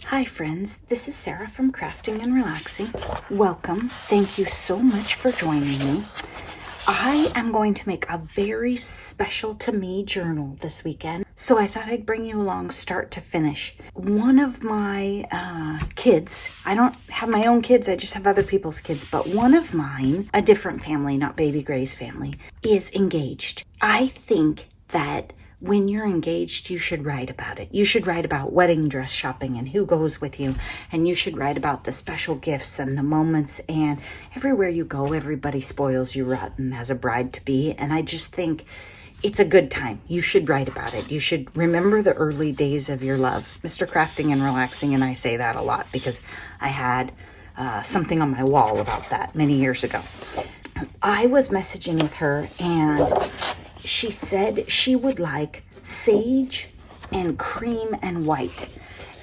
Hi friends, this is Sarah from Crafting and Relaxing. Welcome. Thank you so much for joining me. I am going to make a very special to me journal this weekend, so I thought I'd bring you along start to finish. One of my kids, I don't have my own kids, I just have other people's kids, but one of mine, a different family, not Baby Gray's family, is engaged. I think that when you're engaged, you should write about it. You should write about wedding dress shopping and who goes with you. And you should write about the special gifts and the moments. And everywhere you go, everybody spoils you rotten as a bride-to-be. And I just think it's a good time. You should write about it. You should remember the early days of your love. Mr. Crafting and Relaxing, and I say that a lot because I had something on my wall about that many years ago. I was messaging with her and she said she would like sage and cream and white.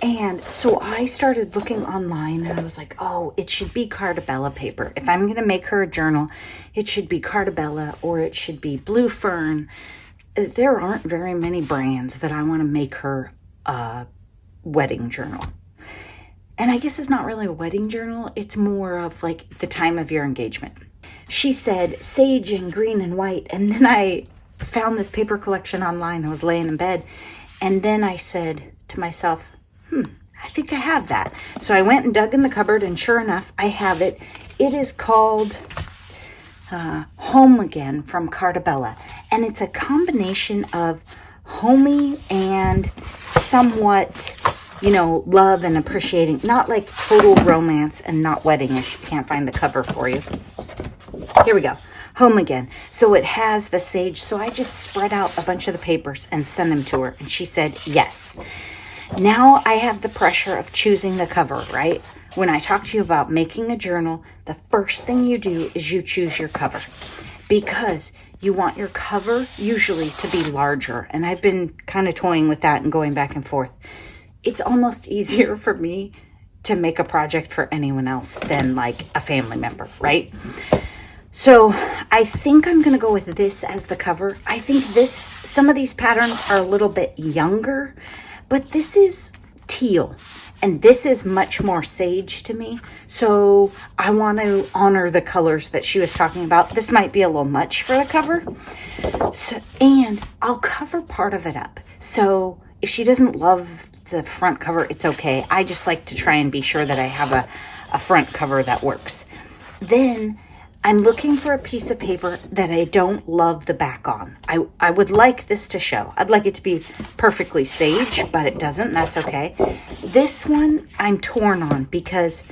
And so I started looking online and I was like, oh, it should be Cartabella paper. If I'm going to make her a journal, it should be Cartabella or it should be Blue Fern. There aren't very many brands that I want to make her a wedding journal. And I guess it's not really a wedding journal. It's more of like the time of your engagement. She said sage and green and white. And then I found this paper collection online. I was laying in bed and then I said to myself, I think I have that. So I went and dug in the cupboard and sure enough, I have it. It is called Home Again from Cartabella. And it's a combination of homey and somewhat, love and appreciating. Not like total romance and not wedding-ish. Can't find the cover for you. Here we go. Home Again. So it has the sage. So I just spread out a bunch of the papers and sent them to her. And she said, yes. Now I have the pressure of choosing the cover, right? When I talk to you about making a journal, the first thing you do is you choose your cover because you want your cover usually to be larger. And I've been kind of toying with that and going back and forth. It's almost easier for me to make a project for anyone else than like a family member, right? So I think I'm going to go with this as the cover. I think some of these patterns are a little bit younger, but this is teal and this is much more sage to me. So I want to honor the colors that she was talking about. This might be a little much for the cover. And I'll cover part of it up. So if she doesn't love the front cover, it's okay. I just like to try and be sure that I have a front cover that works. Then I'm looking for a piece of paper that I don't love the back on. I would like this to show. I'd like it to be perfectly sage, but it doesn't. That's okay. This one I'm torn on because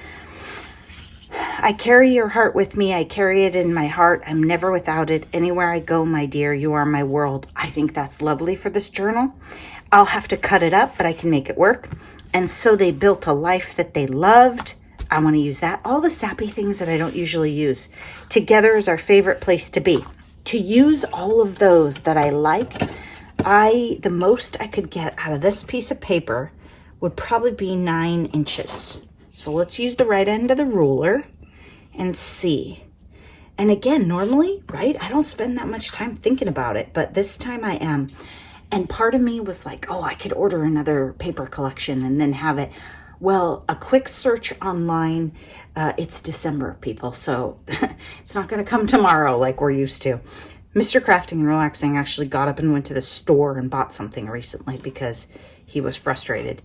I carry your heart with me. I carry it in my heart. I'm never without it. Anywhere I go, my dear, you are my world. I think that's lovely for this journal. I'll have to cut it up, but I can make it work. And so they built a life that they loved. I want to use that. All the sappy things that I don't usually use. Together is our favorite place to be. To use all of those that I like, the most I could get out of this piece of paper would probably be 9 inches. So let's use the right end of the ruler and see. And again, normally, right, I don't spend that much time thinking about it, but this time I am. And part of me was like, oh, I could order another paper collection and then have it. Well, a quick search online, it's December, people, so it's not going to come tomorrow like we're used to. Mr. Crafting and Relaxing actually got up and went to the store and bought something recently because he was frustrated.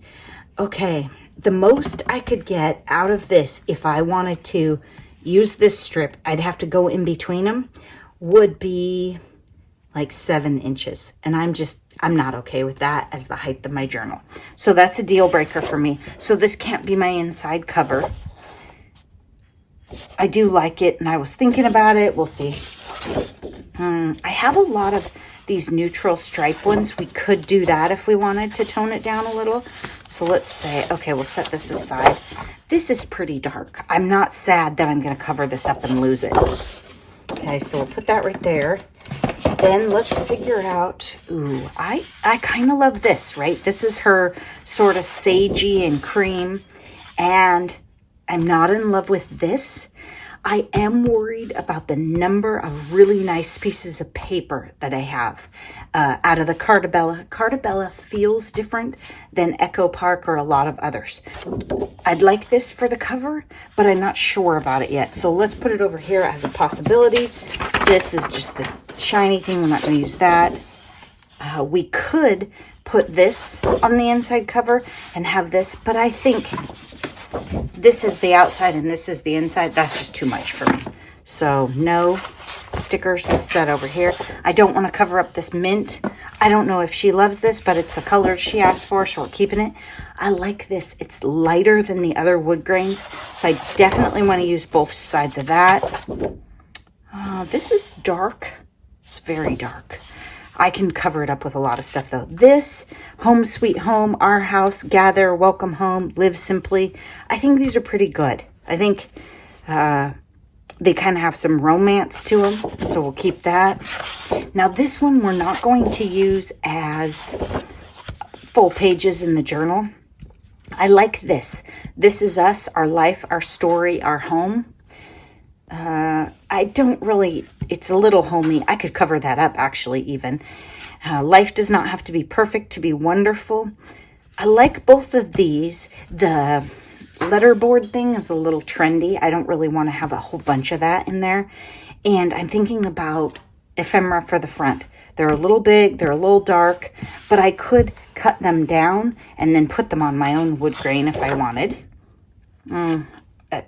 Okay, the most I could get out of this, if I wanted to use this strip, I'd have to go in between them, would be like 7 inches. And I'm not okay with that as the height of my journal. So that's a deal breaker for me. So this can't be my inside cover. I do like it and I was thinking about it. We'll see. I have a lot of these neutral stripe ones. We could do that if we wanted to tone it down a little. So let's say, okay, we'll set this aside. This is pretty dark. I'm not sad that I'm going to cover this up and lose it. Okay, so we'll put that right there. Then let's figure out, ooh, I kind of love this, right? This is her sort of sagey and cream, and I'm not in love with this. I am worried about the number of really nice pieces of paper that I have out of the Carta Bella. Carta Bella feels different than Echo Park or a lot of others. I'd like this for the cover, but I'm not sure about it yet. So let's put it over here as a possibility. This is just the shiny thing. We're not going to use that. We could put this on the inside cover and have this, but I think this is the outside and this is the inside. That's just too much for me. So no stickers. Let's set over here. I don't want to cover up this mint. I don't know if she loves this, but it's a color she asked for, so we're keeping it. I like this. It's lighter than the other wood grains, so I definitely want to use both sides of that. This is dark. It's very dark. I can cover it up with a lot of stuff though. This, Home Sweet Home, Our House, Gather, Welcome Home, Live Simply. I think these are pretty good. I think they kind of have some romance to them, so we'll keep that. Now this one we're not going to use as full pages in the journal. I like this. This is us, our life, our story, our home. I don't really, it's a little homey. I could cover that up actually even. Life does not have to be perfect to be wonderful. I like both of these. The letterboard thing is a little trendy. I don't really want to have a whole bunch of that in there. And I'm thinking about ephemera for the front. They're a little big, they're a little dark, but I could cut them down and then put them on my own wood grain if I wanted.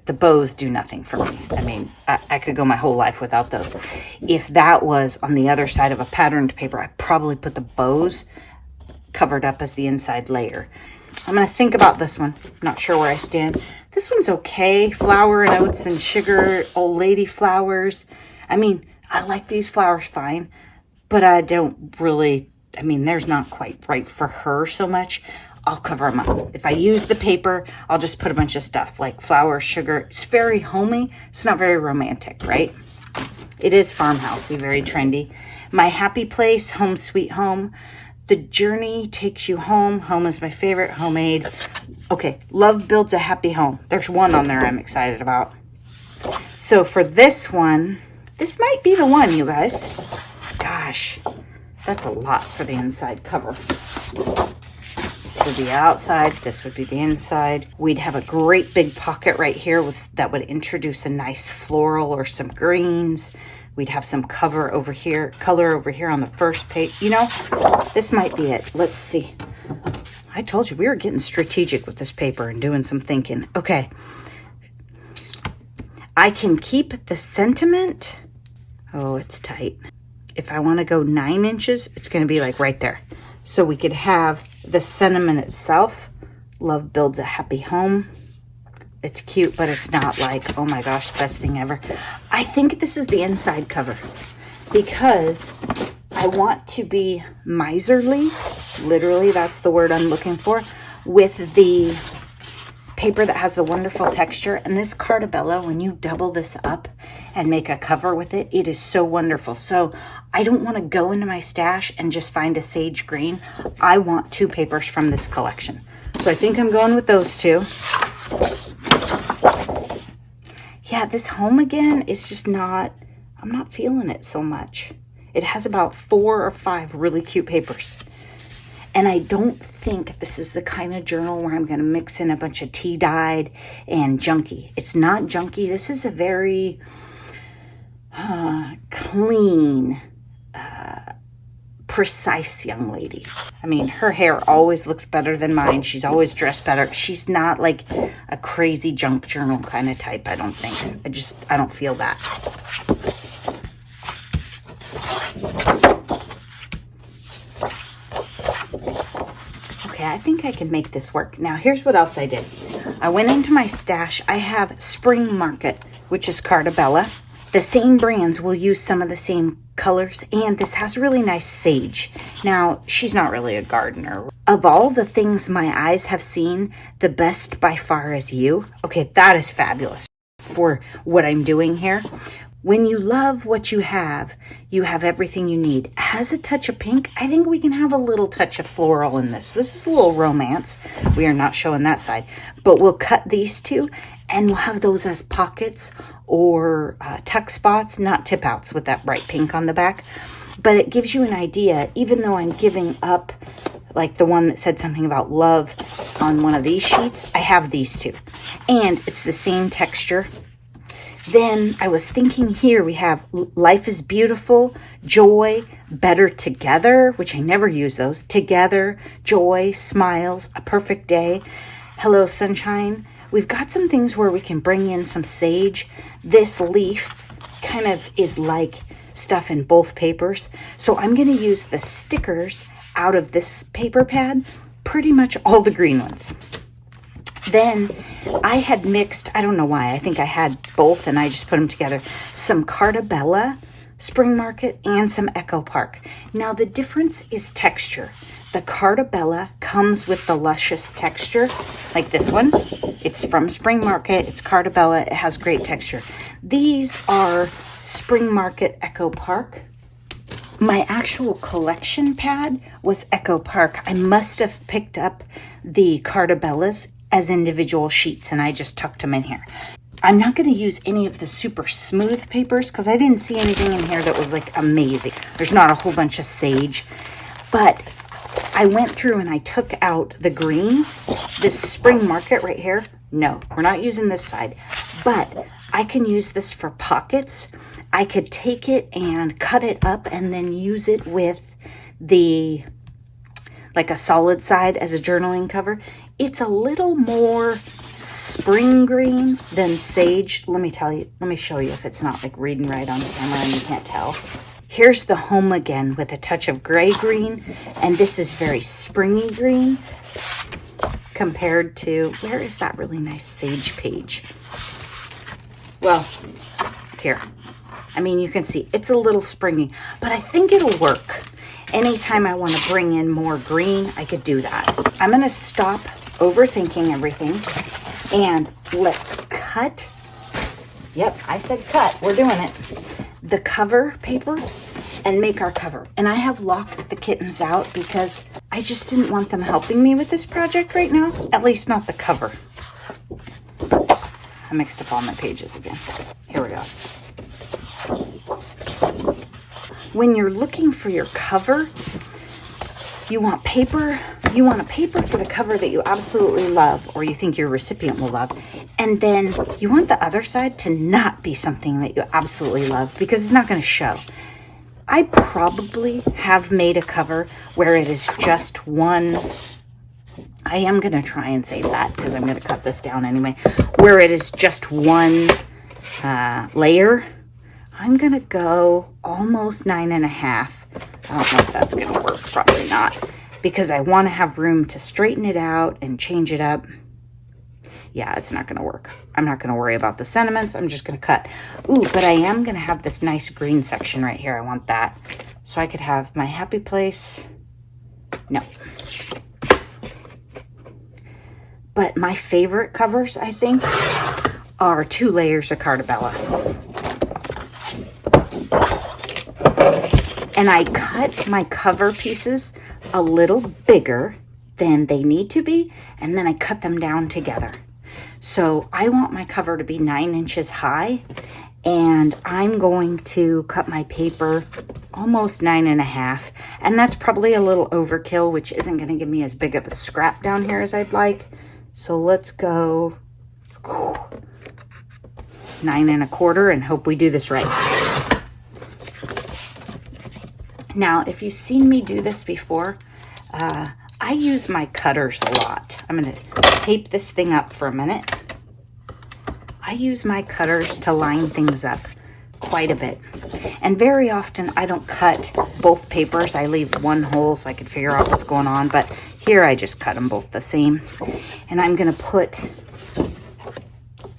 The bows do nothing for me. I mean, I could go my whole life without those. If that was on the other side of a patterned paper, I'd probably put the bows covered up as the inside layer. I'm going to think about this one. Not sure where I stand. This one's okay. Flower and oats and sugar, old lady flowers. I mean, I like these flowers fine, but I don't really, I mean, there's not quite right for her so much. I'll cover them up. If I use the paper, I'll just put a bunch of stuff like flour, sugar. It's very homey. It's not very romantic, right? It is farmhousey, very trendy. My happy place, Home Sweet Home. The journey takes you home. Home is my favorite. Homemade. Okay, love builds a happy home. There's one on there I'm excited about. So for this one, this might be the one, you guys. Gosh, that's a lot for the inside cover. This would be outside, this would be the inside. We'd have a great big pocket right here that would introduce a nice floral or some greens. We'd have some color over here on the first page. You know, this might be it. Let's see. I told you we were getting strategic with this paper and doing some thinking. Okay. I can keep the sentiment. Oh, it's tight. If I want to go 9 inches, it's going to be like right there. So we could have the sentiment itself. Love builds a happy home. It's cute, but it's not like, oh my gosh, best thing ever. I think this is the inside cover because I want to be miserly. Literally, that's the word I'm looking for. With the paper that has the wonderful texture. And this Carta Bella, when you double this up and make a cover with it, it is so wonderful. So I don't want to go into my stash and just find a sage green. I want 2 papers from this collection. So I think I'm going with those 2. Yeah, this home again is just not, I'm not feeling it so much. It has about 4 or 5 really cute papers. And I don't think this is the kind of journal where I'm going to mix in a bunch of tea-dyed and junky. It's not junky. This is a very clean, precise young lady. I mean, her hair always looks better than mine. She's always dressed better. She's not like a crazy junk journal kind of type, I don't think. I don't feel that. Okay, I think I can make this work. Now, here's what else I did. I went into my stash. I have Spring Market, which is Carta Bella. The same brands will use some of the same colors, and this has really nice sage. Now, she's not really a gardener. Of all the things my eyes have seen, the best by far is you. Okay, that is fabulous for what I'm doing here. When you love what you have everything you need. It has a touch of pink. I think we can have a little touch of floral in this. This is a little romance. We are not showing that side, but we'll cut these 2 And we'll have those as pockets or tuck spots, not tip outs with that bright pink on the back. But it gives you an idea, even though I'm giving up, like the one that said something about love on one of these sheets, I have these two. And it's the same texture. Then I was thinking here we have Life is Beautiful, Joy, Better Together, which I never use those. Together, Joy, Smiles, A Perfect Day, Hello Sunshine. We've got some things where we can bring in some sage. This leaf kind of is like stuff in both papers. So I'm going to use the stickers out of this paper pad, pretty much all the green ones. Then I had mixed, I don't know why, I think I had both and I just put them together, some Carta Bella Spring Market and some Echo Park. Now the difference is texture. The Carta Bella comes with the luscious texture, like this one. It's from Spring Market, it's Carta Bella, it has great texture. These are Spring Market Echo Park. My actual collection pad was Echo Park. I must have picked up the Carta Bellas as individual sheets and I just tucked them in here. I'm not going to use any of the super smooth papers because I didn't see anything in here that was like amazing. There's not a whole bunch of sage, but I went through and I took out the greens. This Spring Market right here, no, we're not using this side, but I can use this for pockets. I could take it and cut it up and then use it with the, like a solid side as a journaling cover. It's a little more spring green than sage. Let me show you if it's not like reading right on camera and you can't tell. Here's the Home Again with a touch of gray green, and this is very springy green compared to, where is that really nice sage page? Well, here. I mean, you can see it's a little springy, but I think it'll work. Anytime I want to bring in more green, I could do that. I'm going to stop overthinking everything and let's cut. Yep, I said cut. We're doing it. The cover paper and make our cover. And I have locked the kittens out because I just didn't want them helping me with this project right now. At least not the cover. I mixed up all my pages again. Here we go. When you're looking for your cover, you want paper. You want a paper for the cover that you absolutely love or you think your recipient will love. And then you want the other side to not be something that you absolutely love because it's not going to show. I probably have made a cover where it is just one. I am going to try and save that because I'm going to cut this down anyway. Where it is just one layer. I'm going to go almost 9.5. I don't know if that's going to work. Probably not. Because I want to have room to straighten it out and change it up. Yeah, it's not going to work. I'm not going to worry about the sentiments. I'm just going to cut. Ooh, but I am going to have this nice green section right here. I want that. So I could have my happy place. No. But my favorite covers, I think, are 2 layers of Carta Bella. And I cut my cover pieces a little bigger than they need to be, and then I cut them down together. So I want my cover to be 9 inches high, and I'm going to cut my paper almost 9.5, and that's probably a little overkill, which isn't going to give me as big of a scrap down here as I'd like. So let's go 9.25 and hope we do this right. Now, if you've seen me do this before, I use my cutters a lot. I'm going to tape this thing up for a minute. I use my cutters to line things up quite a bit. And very often I don't cut both papers. I leave one hole so I can figure out what's going on. But here I just cut them both the same. And I'm going to put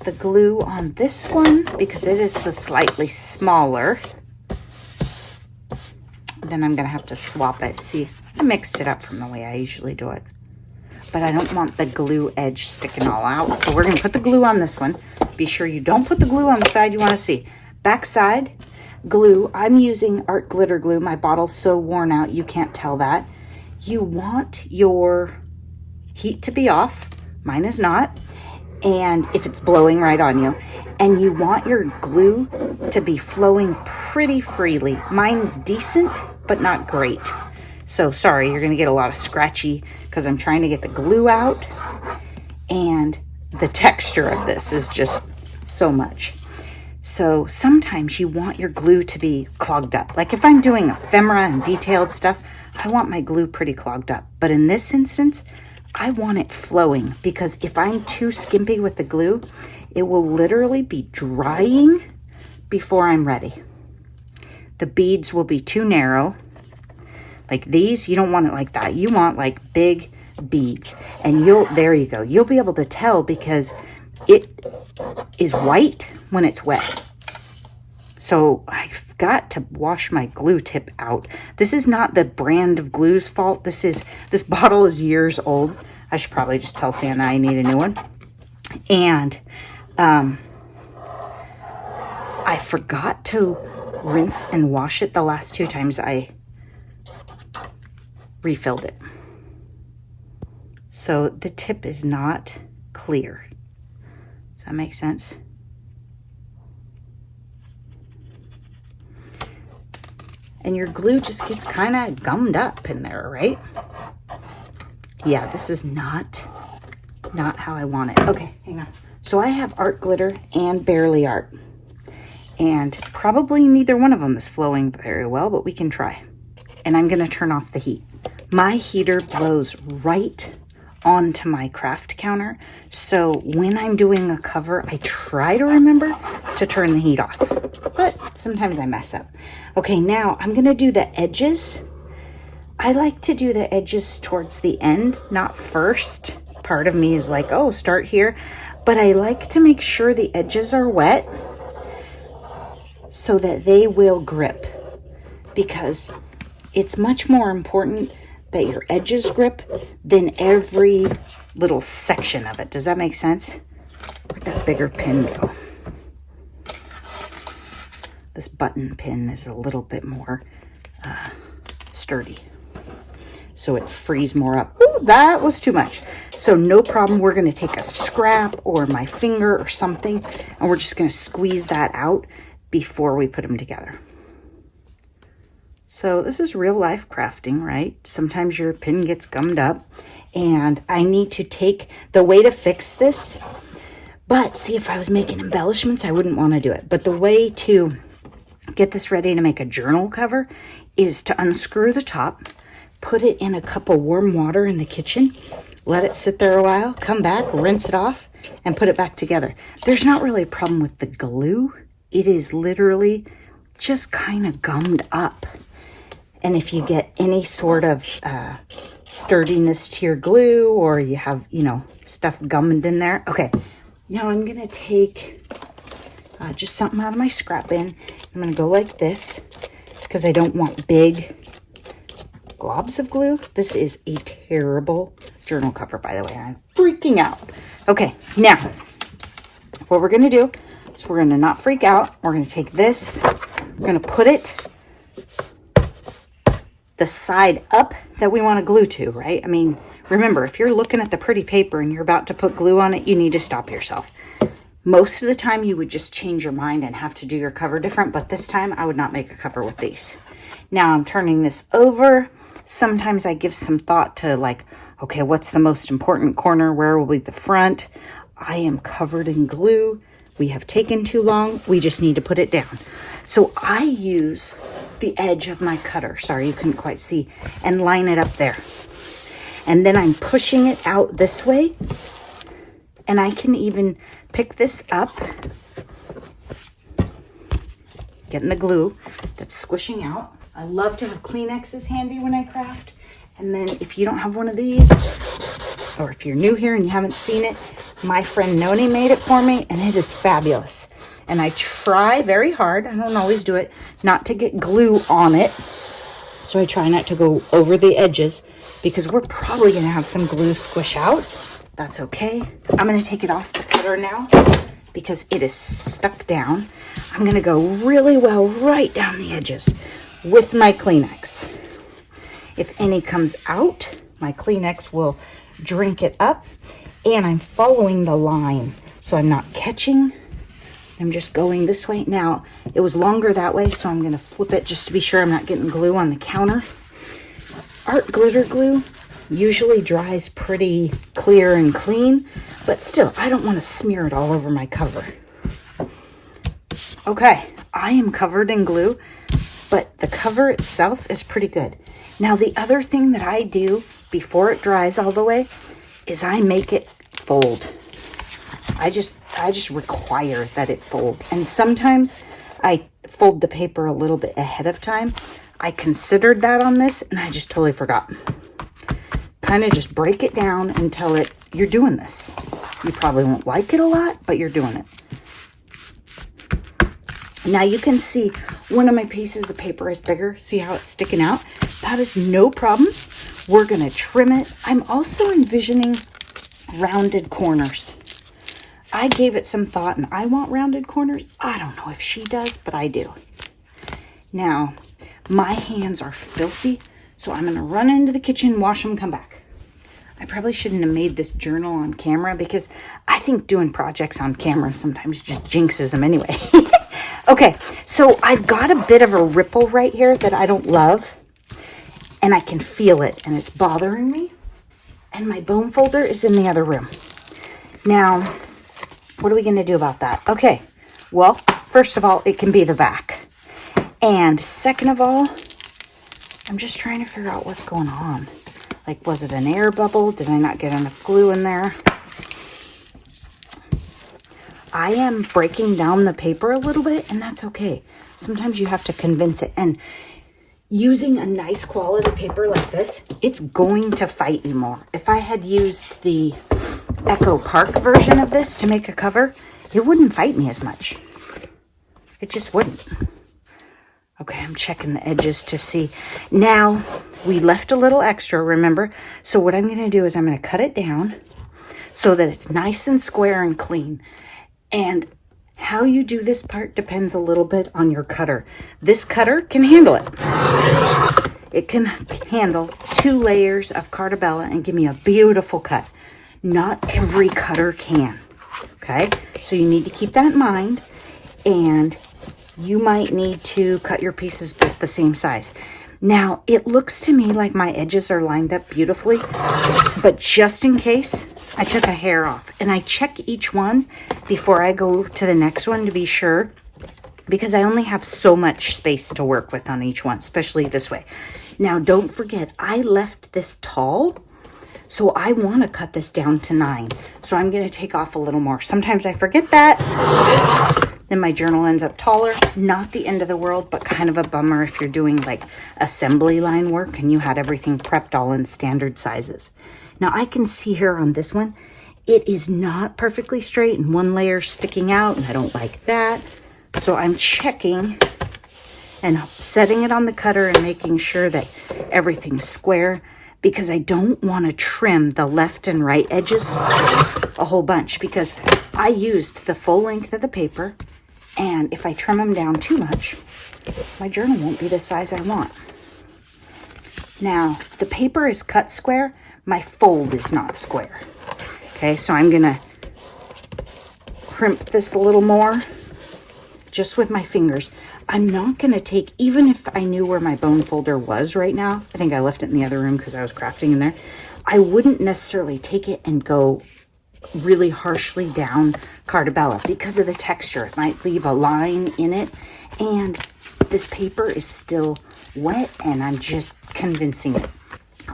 the glue on this one because it is the slightly smaller. Then I'm going to have to swap it. See, I mixed it up from the way I usually do it. But I don't want the glue edge sticking all out. So we're going to put the glue on this one. Be sure you don't put the glue on the side you want to see. Back side, glue. I'm using art glitter glue. My bottle's so worn out you can't tell that. You want your heat to be off. Mine is not. and if it's blowing right on you, and you want your glue to be flowing pretty freely. Mine's decent, but not great. So sorry, you're gonna get a lot of scratchy because I'm trying to get the glue out, and the texture of this is just so much. So sometimes you want your glue to be clogged up. Like if I'm doing ephemera and detailed stuff, I want my glue pretty clogged up. But in this instance, I want it flowing, because if I'm too skimpy with the glue, it will literally be drying before I'm ready. The beads will be too narrow. Like these, you don't want it like that. You want like big beads. And there you go. You'll be able to tell because it is white when it's wet. So I've got to wash my glue tip out. This is not the brand of glue's fault. This bottle is years old. I should probably just tell Santa I need a new one. And I forgot to rinse and wash it the last 2 times I refilled it. So the tip is not clear. Does that make sense? And your glue just gets kind of gummed up in there, right? Yeah, this is not how I want it. Okay, hang on. So I have art glitter and barely art. And probably neither one of them is flowing very well, but we can try. And I'm gonna turn off the heat. My heater blows right onto my craft counter. So when I'm doing a cover, I try to remember to turn the heat off, but sometimes I mess up. Okay, now I'm gonna do the edges. I like to do the edges towards the end, not first. Part of me is like, oh, start here. But I like to make sure the edges are wet so that they will grip, because it's much more important that your edges grip than every little section of it. Does that make sense? Where'd that bigger pin go? This button pin is a little bit more sturdy, so it frees more up. Ooh, that was too much. So no problem, we're gonna take a scrap or my finger or something, and we're just gonna squeeze that out before we put them together. So this is real life crafting, right? Sometimes your pin gets gummed up, and I need to take the way to fix this. But see, if I was making embellishments, I wouldn't want to do it. But the way to get this ready to make a journal cover is to unscrew the top, put it in a cup of warm water in the kitchen, let it sit there a while, come back, rinse it off, and put it back together. There's not really a problem with the glue. It is literally just kind of gummed up. And if you get any sort of sturdiness to your glue, or you have, stuff gummed in there. Okay, now I'm going to take just something out of my scrap bin. I'm going to go like this because I don't want big globs of glue. This is a terrible journal cover, by the way. I'm freaking out. Okay, now what we're going to do is we're going to not freak out. We're going to take this. We're going to put it the side up that we want to glue to, right? I mean, remember, if you're looking at the pretty paper and you're about to put glue on it, you need to stop yourself. Most of the time you would just change your mind and have to do your cover different, but this time I would not make a cover with these. Now I'm turning this over. Sometimes I give some thought to like, okay, what's the most important corner? Where will be the front? I am covered in glue. We have taken too long. We just need to put it down. So I use the edge of my cutter, sorry you couldn't quite see, and line it up there. And then I'm pushing it out this way, and I can even pick this up, getting the glue that's squishing out. I love to have Kleenexes handy when I craft. And then if you don't have one of these, or if you're new here and you haven't seen it, my friend Noni made it for me, and it is fabulous. And I try very hard, I don't always do it, not to get glue on it. So I try not to go over the edges, because we're probably gonna have some glue squish out. That's okay. I'm gonna take it off the cutter now because it is stuck down. I'm gonna go really well right down the edges with my Kleenex. If any comes out, my Kleenex will drink it up. And I'm following the line, so I'm not catching. I'm just going this way. Now, it was longer that way, so I'm gonna flip it just to be sure I'm not getting glue on the counter. Art glitter glue usually dries pretty clear and clean, but still, I don't want to smear it all over my cover. Okay, I am covered in glue, but the cover itself is pretty good. Now, the other thing that I do before it dries all the way is I make it fold. I just require that it fold. And sometimes I fold the paper a little bit ahead of time. I considered that on this and I just totally forgot. Kind of just break it down until you're doing this. You probably won't like it a lot, but you're doing it. Now you can see one of my pieces of paper is bigger. See how it's sticking out? That is no problem. We're going to trim it. I'm also envisioning rounded corners. I gave it some thought and I want rounded corners. I don't know if she does, but I do. Now, my hands are filthy, so I'm going to run into the kitchen, wash them, come back. I probably shouldn't have made this journal on camera because I think doing projects on camera sometimes just jinxes them anyway. Okay, so I've got a bit of a ripple right here that I don't love, and I can feel it, and it's bothering me. And my bone folder is in the other room. Now, what are we going to do about that? Okay, well, first of all, it can be the back. And second of all, I'm just trying to figure out what's going on. Like, was it an air bubble? Did I not get enough glue in there? I am breaking down the paper a little bit, and that's okay. Sometimes you have to convince it. And using a nice quality paper like this, it's going to fight you more. If I had used the Echo Park version of this to make a cover, it wouldn't fight me as much. It just wouldn't. Okay, I'm checking the edges to see. Now, we left a little extra, remember? So what I'm going to do is I'm going to cut it down so that it's nice and square and clean. And how you do this part depends a little bit on your cutter. This cutter can handle it. It can handle 2 layers of Cartabella and give me a beautiful cut. Not every cutter can. Okay, so you need to keep that in mind. And you might need to cut your pieces both the same size. Now, it looks to me like my edges are lined up beautifully, but just in case, I took a hair off. And I check each one before I go to the next one to be sure, because I only have so much space to work with on each one, especially this way. Now, don't forget, I left this tall, so I want to cut this down to 9. So I'm going to take off a little more. Sometimes I forget that. Then my journal ends up taller. Not the end of the world, but kind of a bummer if you're doing like assembly line work and you had everything prepped all in standard sizes. Now I can see here on this one, it is not perfectly straight and one layer sticking out, and I don't like that. So I'm checking and setting it on the cutter and making sure that everything's square, because I don't want to trim the left and right edges a whole bunch, because I used the full length of the paper, and if I trim them down too much, my journal won't be the size I want. Now, the paper is cut square, my fold is not square. Okay, so I'm gonna crimp this a little more, just with my fingers. I'm not gonna take, even if I knew where my bone folder was right now, I think I left it in the other room because I was crafting in there, I wouldn't necessarily take it and go really harshly down Cartabella because of the texture. It might leave a line in it, and this paper is still wet, and I'm just convincing it.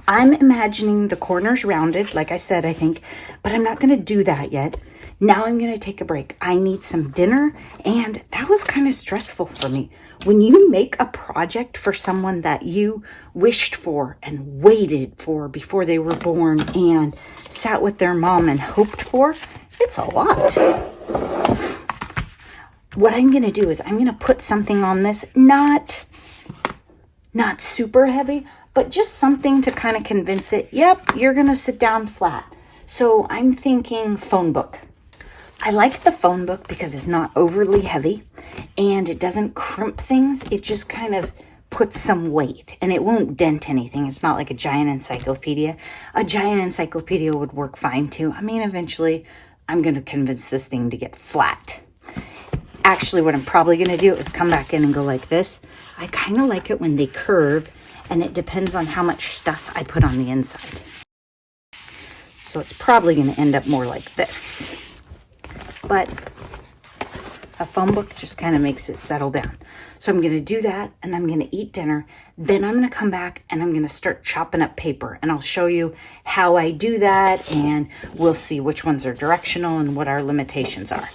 I'm imagining the corners rounded, like I said, I think, but I'm not going to do that yet. Now I'm going to take a break. I need some dinner, and that was kind of stressful for me. When you make a project for someone that you wished for and waited for before they were born and sat with their mom and hoped for, it's a lot. What I'm going to do is I'm going to put something on this, not super heavy, but just something to kind of convince it, yep, you're going to sit down flat. So I'm thinking phone book. I like the phone book because it's not overly heavy and it doesn't crimp things. It just kind of put some weight, and it won't dent anything. It's not like a giant encyclopedia. A giant encyclopedia would work fine too. I mean, eventually I'm going to convince this thing to get flat. Actually, what I'm probably going to do is come back in and go like this. I kind of like it when they curve, and it depends on how much stuff I put on the inside. So it's probably going to end up more like this. But a phone book just kind of makes it settle down. So I'm going to do that, and I'm going to eat dinner. Then I'm going to come back and I'm going to start chopping up paper, and I'll show you how I do that, and we'll see which ones are directional and what our limitations are.